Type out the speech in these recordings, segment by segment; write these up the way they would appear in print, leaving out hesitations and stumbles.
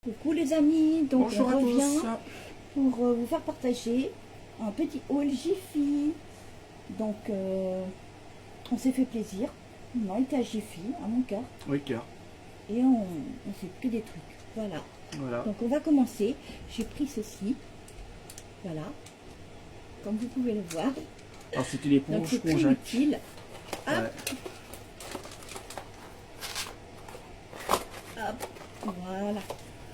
Coucou les amis, donc Bonjour on à revient tous. pour vous faire partager un petit haul Jiffy. Donc on s'est fait plaisir, on a été à Jiffy, à mon cœur, Oui, cœur. et on fait que des trucs. Voilà. Voilà. Donc on va commencer. J'ai pris ceci, voilà, comme vous pouvez le voir. Alors c'était Donc l'éponge c'est très Conjac. utile. Hop, Ouais. hop, voilà.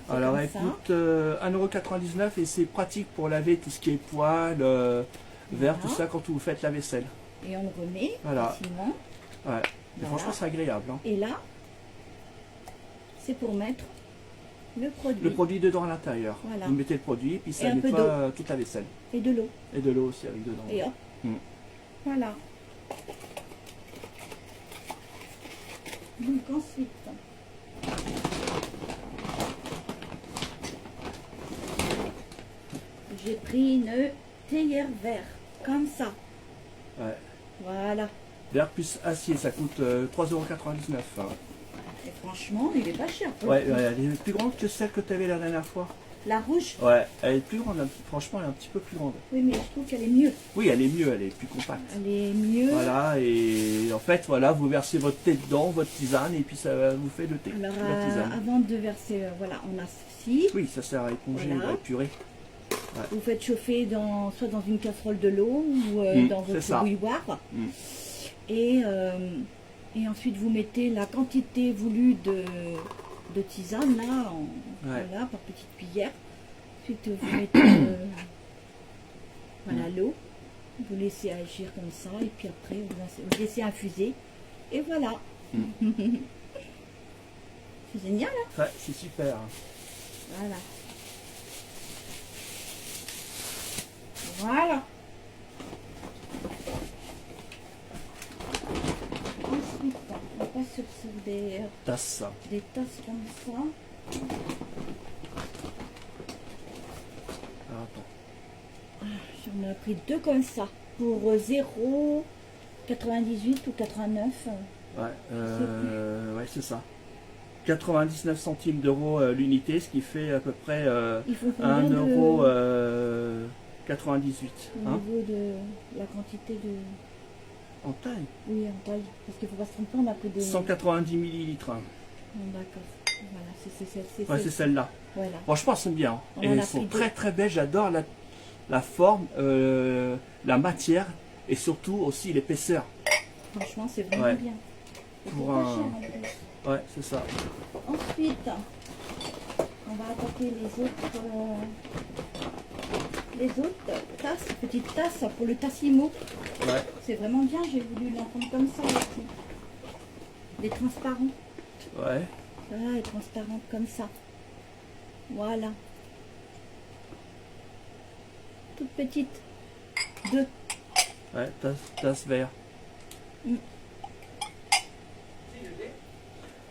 C'est Alors comme elle ça. coûte 1,99 € et c'est pratique pour laver tout ce qui est poêle, verre, Voilà. tout ça quand vous faites la vaisselle. Et on le remet Voilà. facilement. Ouais. Et Voilà. franchement c'est agréable. Hein. Et là, c'est pour mettre le produit. Le produit dedans à l'intérieur. Voilà. Vous mettez le produit puis Et ça un peu nettoie toute la vaisselle. Et de l'eau. Et de l'eau aussi avec dedans. Et hop. Mm. Voilà. Donc ensuite, j'ai pris une théière vert, comme ça. Ouais. Voilà. Verre plus acier, ça coûte 3,99 €. Hein. Et franchement, il est pas cher. pour Ouais, le coup. elle est plus grande que celle que tu avais la dernière fois. La rouge, Ouais, elle est plus grande, franchement elle est un petit peu plus grande. oui, mais je trouve qu'elle est mieux. Oui, elle est mieux, elle est plus compacte. Elle est mieux. Voilà, et en fait, voilà, vous versez votre thé dedans, votre tisane, et puis ça vous fait le thé, Alors, la tisane. avant de verser, voilà, on a ceci. Oui, ça sert à éponger, Voilà. à épurer. Vous faites chauffer soit dans une casserole de l'eau ou dans c'est votre ça. bouilloire. Mm. Et ensuite, vous mettez la quantité voulue de tisane, là, voilà, par petite cuillère. Ensuite, vous mettez voilà, l'eau. Vous laissez agir comme ça. Et puis après, vous laissez infuser. Et voilà. C'est génial, hein? Ouais, c'est super. Voilà. Voilà. Ensuite, on passe sur Tasse. des tasses comme ça. Alors, attends. J'en ai pris deux comme ça pour 0,98 ou 89. Ouais, ouais, c'est ça. 99 centimes d'euros l'unité, ce qui fait à peu près Il faut 1 combien euro de, 98. au Hein, niveau de la quantité de... en taille. Oui, en taille. Parce qu'il ne faut pas se tromper, on a pris des... 190 millilitres. Hein. D'accord. Voilà, c'est Ouais, c'est celle-là. Voilà. Franchement, elles sont bien. Hein. On Et en a elles sont pris très deux. très belles. J'adore la forme, la matière et surtout aussi l'épaisseur. Franchement, c'est vraiment Ouais. bien. Et Pour c'est pas un- cher en plus. Ouais, c'est ça. Ensuite, on va attaquer les autres tasses, petites tasses pour le Tassimo. Ouais, C'est vraiment bien, j'ai voulu l'entendre comme ça aussi. Les transparents. ouais. Voilà, les transparentes comme ça. Voilà. Toutes petites. Deux. Ouais, tasse vert. Mm.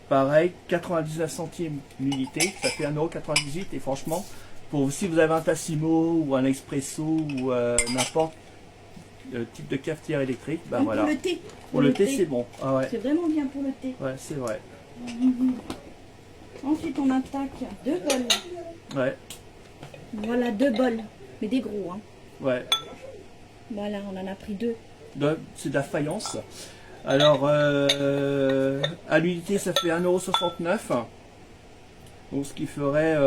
Pareil, 99 centimes l'unité, ça fait 1,98 € et franchement, si vous avez un Tassimo ou un Expresso ou n'importe type de cafetière électrique, ben Même voilà. pour le thé. Pour le thé, c'est bon. Ah ouais, C'est vraiment bien pour le thé. ouais, c'est vrai. Ensuite, on attaque deux bols. Ouais, Voilà, deux bols. Mais des gros, hein. ouais. Voilà, on en a pris deux. C'est de la faïence. Alors, à l'unité, ça fait 1,69 €. Donc, ce qui ferait à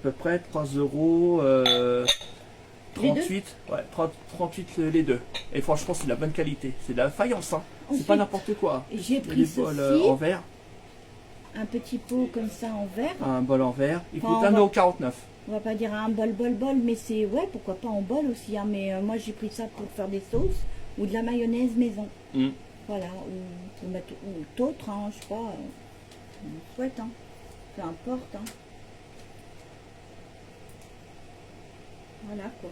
peu près 3,38 €. Ouais, 38 les deux. Et franchement, c'est de la bonne qualité. C'est de la faïence, hein. C'est Ensuite, pas n'importe quoi. Et j'ai Il y a pris des ceci, bols en verre, un petit pot comme ça en verre. un bol en verre. Il coûte Enfin, 1,49 €. On va pas dire un bol, mais c'est, ouais, pourquoi pas en bol aussi, hein. Mais moi, j'ai pris ça pour faire des sauces ou de la mayonnaise maison. Mm. Voilà, ou mettre ou d'autres, hein, je sais pas, on souhaite, hein. Peu importe, hein. Voilà, quoi.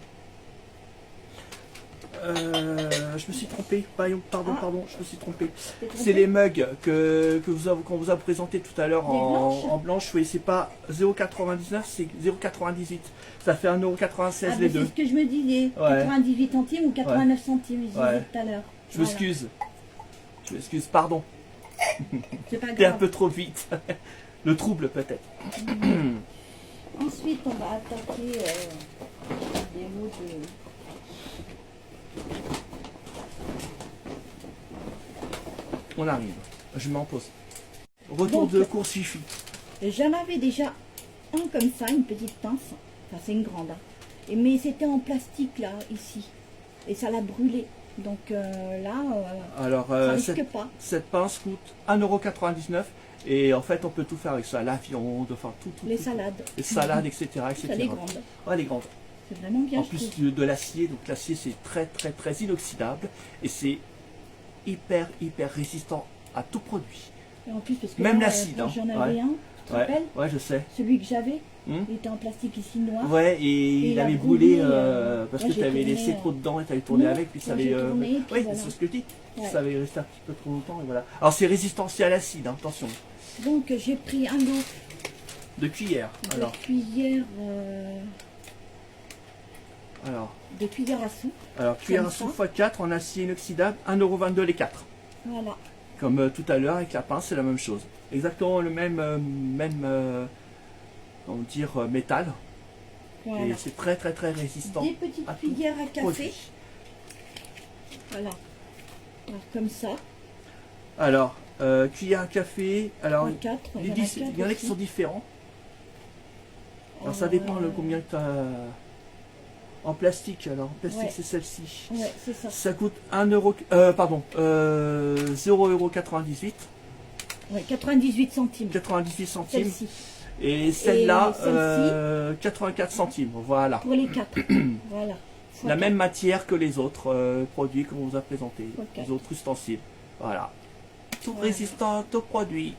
Je me suis trompé. Pardon, Ah. pardon, je me suis trompé. T'es trompé? C'est les mugs qu'on vous a présenté tout à l'heure Les blanches en blanche. Oui, c'est pas 0,99, c'est 0,98. Ça fait 1,96 Ah, € mais les deux. c'est ce que je me dis, les Ouais. 98 centimes ou 89 centimes, je disais Ouais. tout à l'heure. Je m'excuse. Je m'excuse, pardon. C'est pas T'es un grave. peu trop vite. le trouble peut-être. Ensuite, on va attaquer des lots de... On arrive. Je m'en pose. Retour Donc, de course Jiffy. J'en avais déjà un comme ça, une petite pince. Enfin, c'est une grande. Hein. Mais c'était en plastique, là, ici. Et ça l'a brûlé. Donc là, Alors, ça risque pas. cette pince coûte 1,99 € et en fait, on peut tout faire avec ça. L'avion, de faire tout. Les salades. Les salades, etc. Ça, elle est grande. Ouais, elle est grande. C'est vraiment bien. En plus de l'acier, donc l'acier c'est très inoxydable et c'est hyper résistant à tout produit. Et en plus, parce que même là, l'acide. quand Hein. j'en avais un, tu te rappelles? Ouais, je sais. Celui que j'avais, Hmm. il était en plastique ici noir. Ouais, et il a avait brûlé parce là, que j'ai tu avais tourné, laissé trop dedans et tu avais tourné non, avec, puis ça là, avait. j'ai tourné, puis Oui, voilà. c'est ce que je dis. Ouais. Ça avait resté un petit peu trop longtemps et voilà. Alors c'est résistant aussi à l'acide, hein, attention. Donc j'ai pris un lot De cuillère. de cuillères, de cuillères à soupe. Alors cuillère à Comme ça. soupe x4 en acier inoxydable, 1,22 € les 4. Voilà. Comme tout à l'heure avec la pince, c'est la même chose. Exactement le même, comment dire, métal. Voilà. Et c'est très résistant. Des petites à tout cuillères à café. produit. Voilà. Alors, comme ça. Alors, cuillère à café. Alors, En 4. il y en a qui sont différents. Alors ça dépend le combien que tu as en plastique. Alors, en plastique, Ouais. c'est celle-ci. Ouais, c'est ça. Ça coûte 0,98 €. Ouais, 98 centimes. 98 centimes. Celle-ci. Et celle-là, celle-ci 84 centimes. Voilà. Pour les 4. Voilà. La même matière que les autres produits qu'on vous a présentés, Ok. les autres ustensiles. Voilà. Tout Voilà. résistant aux produits.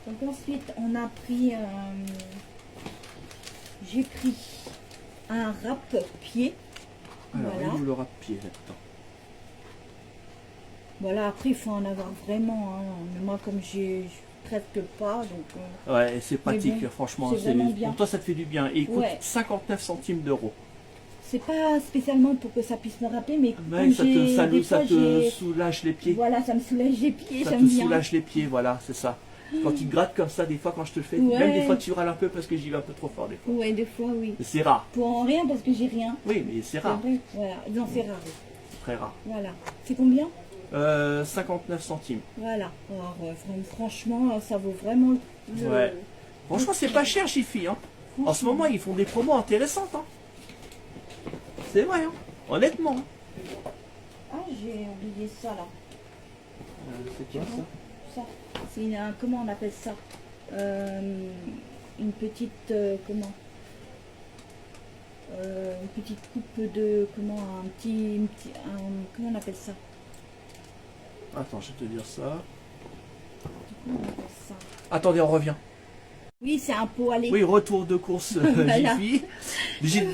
Donc ensuite, on a pris... j'ai pris un râpe-pied. Alors, Voilà. il le râpe-pied là-dedans. Voilà, après, il faut en avoir vraiment. Hein. Mais moi, comme j'ai presque pas, donc... Ouais, c'est pratique, bon, franchement. c'est vraiment bien. Pour toi, ça te fait du bien. Et il coûte Ouais. 59 centimes d'euros. c'est pas spécialement pour que ça puisse me rappeler, mais Ouais, comme ça j'ai... te, des ça fois, te j'ai... soulage les pieds. Voilà, ça me soulage les pieds, Ça j'aime te bien. soulage les pieds, voilà, c'est ça. Quand il gratte comme ça, des fois, quand je te le fais, Ouais. même des fois, tu râles un peu parce que j'y vais un peu trop fort, des fois. Ouais, des fois, oui. C'est rare. Pour en rien, parce que j'ai rien. Oui, mais c'est C'est rare. vrai. Voilà, non, c'est rare. Oui. C'est très rare. Voilà. C'est combien? 59 centimes. Voilà. Alors, franchement, ça vaut vraiment le... Ouais. Franchement, c'est pas cher, Jiffy. Hein. En ce moment, ils font des promos intéressantes. Hein. C'est vrai, hein. Honnêtement. Hein. Ah, j'ai oublié ça, là. C'est quoi ça? Ça. C'est comment on appelle ça? Une petite... comment une petite coupe de... Comment comment on appelle ça? Attends, je vais te dire ça. Comment on appelle ça? Attendez, on revient. Oui, c'est un pot à lait. Oui, retour de course Voilà. Jiffy.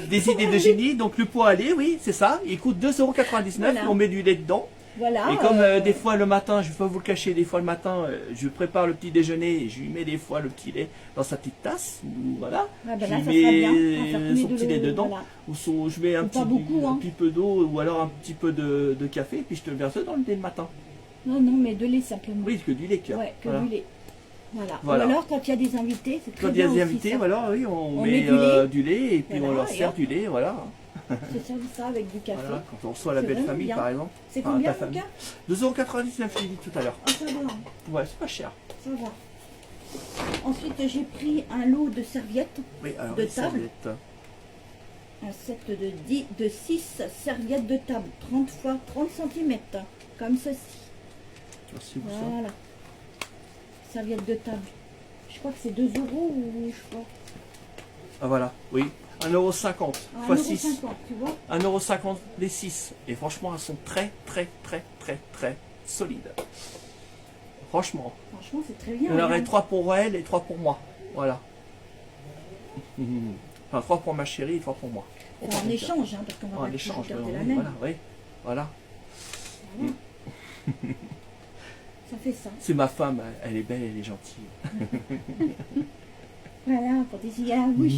Des idées de génie. Donc le pot à lait, oui, c'est ça. Il coûte 2,99 €. Voilà. On met du lait dedans. Voilà. Et comme des fois le matin, je ne vais pas vous le cacher, des fois le matin, je prépare le petit déjeuner et je lui mets des fois le petit lait dans sa petite tasse. Ou voilà. Ah ben Je là, lui ça sera bien. mets Ça remet son de petit lait l'eau, dedans. voilà. Ou je mets un Pas petit, beaucoup, un hein. petit peu d'eau ou alors un petit peu de café et puis je te le verse dans le lait le matin. Non, non, mais de lait simplement. Oui, que du lait. Ouais, que Voilà. du lait. Voilà. Voilà. Ou alors, quand il y a des invités, c'est très Quand il y a bien des aussi, invités, ça. voilà, oui, on met met du lait. du lait et puis on Voilà, leur et sert hop. du lait, voilà. C'est servi ça avec du café. Voilà, quand on reçoit la C'est belle vraiment famille bien. par exemple. C'est Enfin, combien, ta famille. Lucas? 2,99 €, je l'ai dit tout à l'heure. Ah, ça va, hein. Ouais, c'est pas cher. Ça va. Ensuite, j'ai pris un lot de serviettes, Oui, alors De les table. serviettes. un set de 6 serviettes de table, 30 x 30 cm, comme ceci. Merci vous ça. Voilà. Serviettes de table. Je crois que c'est 2 € ou je crois. Ah voilà, oui. 1,50 € Ah, x 6. 1,50 €, tu vois. 1,50 € les 6. Et franchement, elles sont très solides. Franchement. Franchement, c'est très bien. Il y en aurait regarde. 3 pour elle et 3 pour moi. Voilà. Enfin, 3 pour ma chérie et 3 pour moi. Enfin, en échange, hein, parce qu'on va En pas échange, garder oui, la même. voilà, oui. Voilà. Voilà. Ça fait ça. C'est ma femme, elle est belle, elle est gentille. Voilà, pour décider la bouche.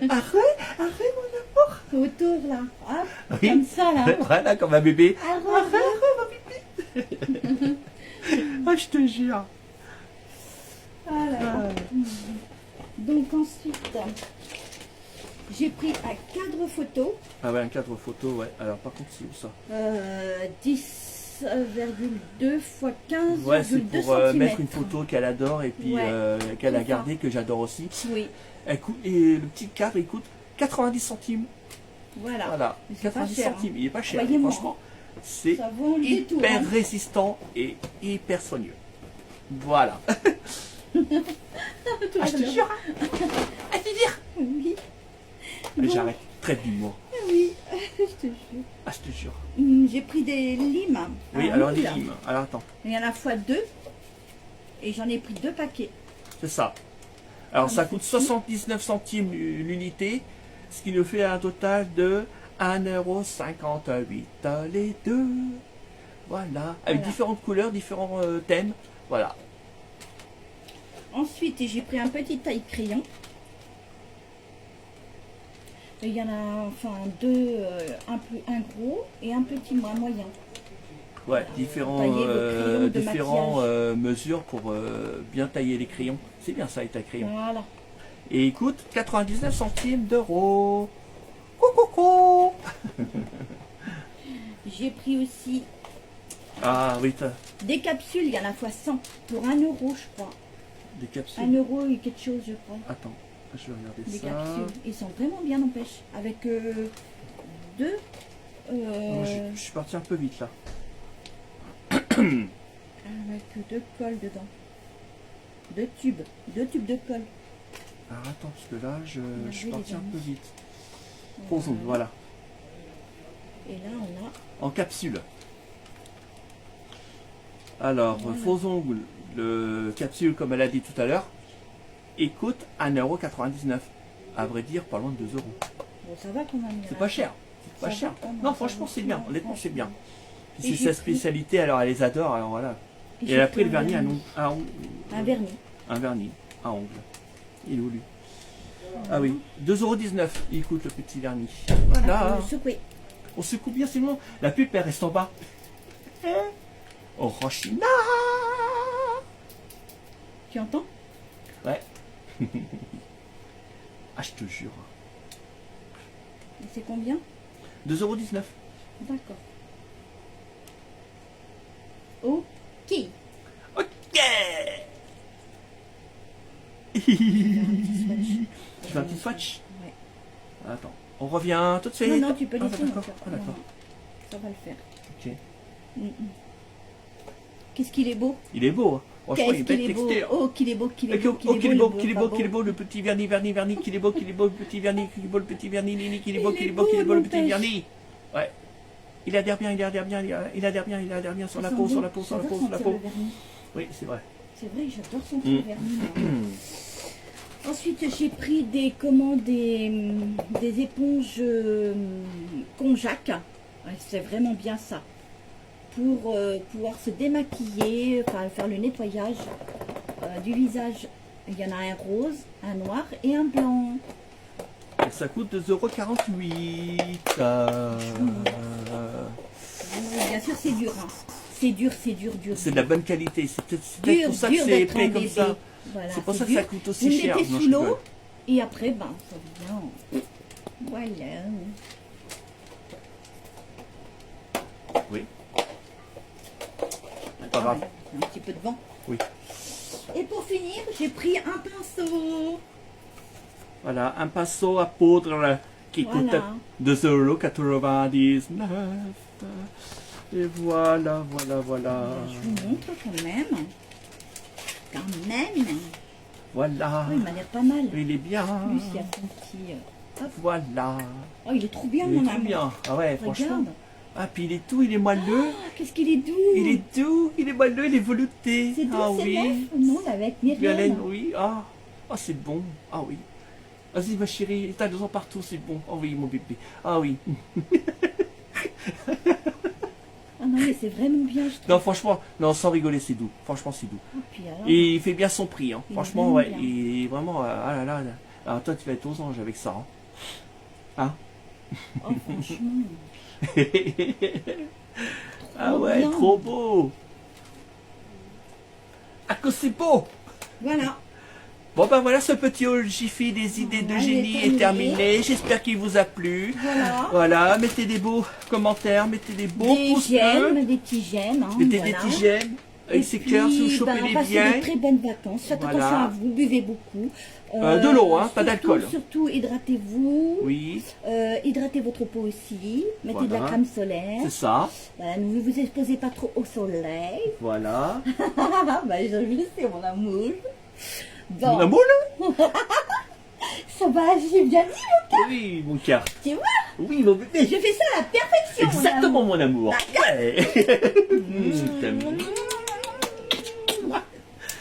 Arrête mon amour. Autour, là. Hop, Oui. comme ça, là. Voilà, comme un bébé. Arrête. Ah, je te jure. Donc ensuite, j'ai pris un cadre photo, Ah ouais, un cadre photo, ouais. Alors par contre, c'est où ça? 10,2 x 15,2 Ouais, c'est pour cm. mettre une photo qu'elle adore et puis Ouais, qu'elle a c'est ça. gardée, que j'adore aussi. Oui, Et le petit cadre, il coûte 90 centimes. voilà. Voilà, Mais c'est pas 90 cher, centimes. Il est pas cher. Croyez-moi, Franchement, c'est Ça vaut le détour. hyper Hein. résistant et hyper soigneux. Voilà. Ah, je te jure. Ah, te dire. Oui, Allez, Bon. j'arrête. Traite d'humour. oui, je te jure. Ah, je te jure. J'ai pris des limes. Oui, à alors ongles. les limes. Alors attends, Il y en a fois 2. Et j'en ai pris 2 paquets. c'est ça. Alors Ah, ça mais coûte c'est fou. 79 centimes l'unité, ce qui nous fait un total de 1,58 € les deux. Voilà. Avec Voilà. différentes couleurs, différents thèmes. Voilà. Ensuite, j'ai pris un petit taille crayon. Et il y en a enfin 2, un gros et un petit, un moyen. Ouais, différents, Tailler vos crayons de différents maquillage. mesures pour bien tailler les crayons. C'est bien ça, les taille crayons. Voilà. Et il coûte 99 centimes d'euros. Coucou. J'ai pris aussi Ah oui, t'as des capsules, il y en a fois 100 pour 1 euro, je crois. des 1 capsules. euro et quelque chose, je crois. Attends, je vais regarder Des ça. capsules. Ils sont vraiment bien, n'empêche. Avec 2. Non, je suis parti un peu vite là. Avec 2 cols dedans. 2 tubes. 2 tubes de colle. Alors attends, parce que là, je suis oui, parti les un amis. peu vite. Faux ongles, voilà. Et là, on a. En capsule. Alors, Voilà. faux ongles, le capsule, comme elle a dit tout à l'heure, il coûte 1,99 €. À vrai dire, pas loin de 2 €. Bon, ça va quand même. il y en C'est a pas cher. C'est Ça pas va cher. quand même, Non, ça franchement, va. c'est bien. Non, Honnêtement, c'est bien. Puis Et c'est j'ai sa pris- spécialité, alors elle les adore, alors voilà. Et j'ai elle a pris pris le un vernis, vernis. Un vernis. un vernis à ongles. Il est où lui? Ah oui, 2,19 € il coûte le petit vernis. Voilà. Faut le secouer. On se coupe bien, c'est bon. La pub, elle reste en bas. Orochina. Tu entends? Ouais. Ah, je te jure. Et c'est combien? 2,19 €. D'accord. Ok. Ok. Tu fais un petit swatch? Ouais. Attends, on revient tout de suite. Non, non, tu peux Ah, laisser. d'accord. ça. Ah, d'accord. Non, ça va le faire. Ok. Qu'est-ce qu'il est beau? Il est beau. Hein. Franchement, il est Qu'est-ce belle qu'il est beau? texture. Oh, qu'il est beau, qu'il est Ok, beau, oh, qu'il est beau, qu'il est beau, pas qu'il est beau, le petit vernis, qu'il est beau, le petit vernis, qu'il est beau, le petit vernis, Nini, qu'il est beau, qu'il est beau, qu'il est beau, le petit n'empêche. vernis. Ouais. Il adhère bien, il adhère bien, il adhère bien, il adhère bien sur la Ça peau, sent sur bon. la peau, sur la J'adore peau, sur la sentir peau. le vernis. Oui, c'est vrai. C'est vrai, j'adore sentir le vernis. moi. Ensuite, j'ai pris des, des éponges Conjac. Ouais, c'est vraiment bien ça. Pour pouvoir se démaquiller, enfin faire le nettoyage du visage. Il y en a un rose, un noir et un blanc. Et ça coûte 2,48 €. Bien sûr, c'est dur. Hein. C'est dur, dur. C'est de la bonne qualité. C'est peut-être dur, pour ça que dur c'est d'être un épais comme bébé. ça. Voilà, C'est pour ça que dur. ça coûte Vous aussi le cher. mettez Non, sous je l'eau rigole. et après, ben, ça vient. Voilà. Oui. Pas grave. Ah, un petit peu de vent. Oui. Et pour finir, j'ai pris un pinceau. Voilà, un pinceau à poudre qui coûte Voilà. 2,99 €. Et voilà. Je vous montre quand même. Quand même. Voilà. Oh, il m'a l'air pas mal. Il est bien. Plus, il y a son petit. Hop. Voilà. Oh, il est trop bien, Il est mon tout amour. bien. Ah ouais, franchement. Regarde. Ah, puis il est tout, il est moelleux. Ah, qu'est-ce qu'il est doux. Il est doux, il est moelleux, il est velouté. C'est doux, Ah c'est oui. neuf. Non, avec Violaine, Myriam. oui. Ah, c'est bon. Ah oui. Vas-y, ma chérie, t'as 2 ans partout, c'est bon. Ah oui, mon bébé. Ah oui. Ah non, mais c'est vraiment bien, je trouve. Non, franchement, non, sans rigoler, c'est doux. Franchement, c'est doux. Ah, puis alors, Et il fait bien son prix. Hein. Il est Franchement, vraiment ouais. bien. Il est vraiment. Ah là là. Alors, toi, tu vas être aux anges avec ça. Hein. oh, franchement. Ah ouais, bien. trop beau. Ah, que c'est beau. Voilà. Bon ben voilà, ce petit haul Jiffy des idées de Voilà, génie il est est terminé. J'espère qu'il vous a plu. Voilà. Voilà, mettez des beaux commentaires, mettez des beaux Des pouces bleus. j'aime, des petits j'aime. Hein, Mettez voilà. des petits j'aime. Avec ces cœurs, si vous chopez les passez bien. de très bonnes vacances. Faites Voilà. attention à vous, buvez beaucoup. De l'eau, hein, pas surtout- d'alcool. Surtout, hydratez-vous. Oui, Hydratez votre peau aussi. Mettez de la Voilà. crème solaire. c'est ça. Voilà, ne vous exposez pas trop au soleil. Voilà. Bah, je le sais, mon amour. Bon, La moule? ça va, j'ai bien dit. Oui, mon cœur. Tu vois, Oui, mon bébé. je fais ça à la perfection. mon Exactement, amour. mon amour. Ouais. T'aimes.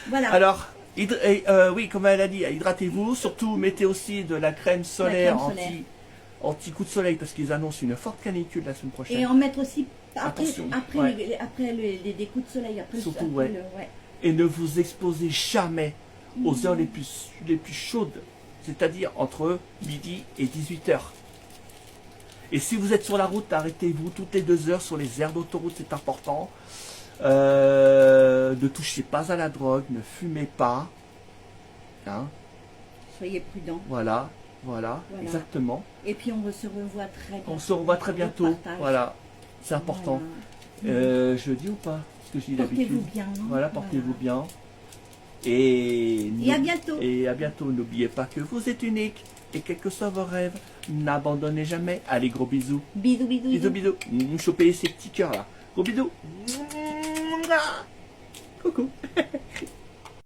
Voilà. Alors, oui, comme elle a dit, hydratez-vous. Surtout, mettez aussi de la crème solaire, crème solaire. anti coup de soleil parce qu'ils annoncent une forte canicule la semaine prochaine. Et en mettre aussi après, Attention, après, ouais. après des coups de soleil. Après, Surtout, après ouais. ouais. Et ne vous exposez jamais aux heures les plus chaudes, c'est-à-dire entre midi et 18h. Et si vous êtes sur la route, arrêtez-vous toutes les 2 heures sur les aires d'autoroute, c'est important. Ne touchez pas à la drogue, ne fumez pas. Hein, Soyez prudents. voilà, Voilà. exactement. Et puis on se revoit très bientôt. On se revoit très bientôt. Partage. Voilà, c'est important. Voilà. Je le dis ou pas? Ce que je dis Portez-vous d'habitude. bien. Voilà, portez-vous bien. Et Et à bientôt. Et à bientôt. N'oubliez pas que vous êtes unique. Et quels que soient vos rêves, n'abandonnez jamais. Allez, gros bisous. Bisous, bisous. Bisous, bisous. Chopez ces petits cœurs là. Gros bisous. Coucou.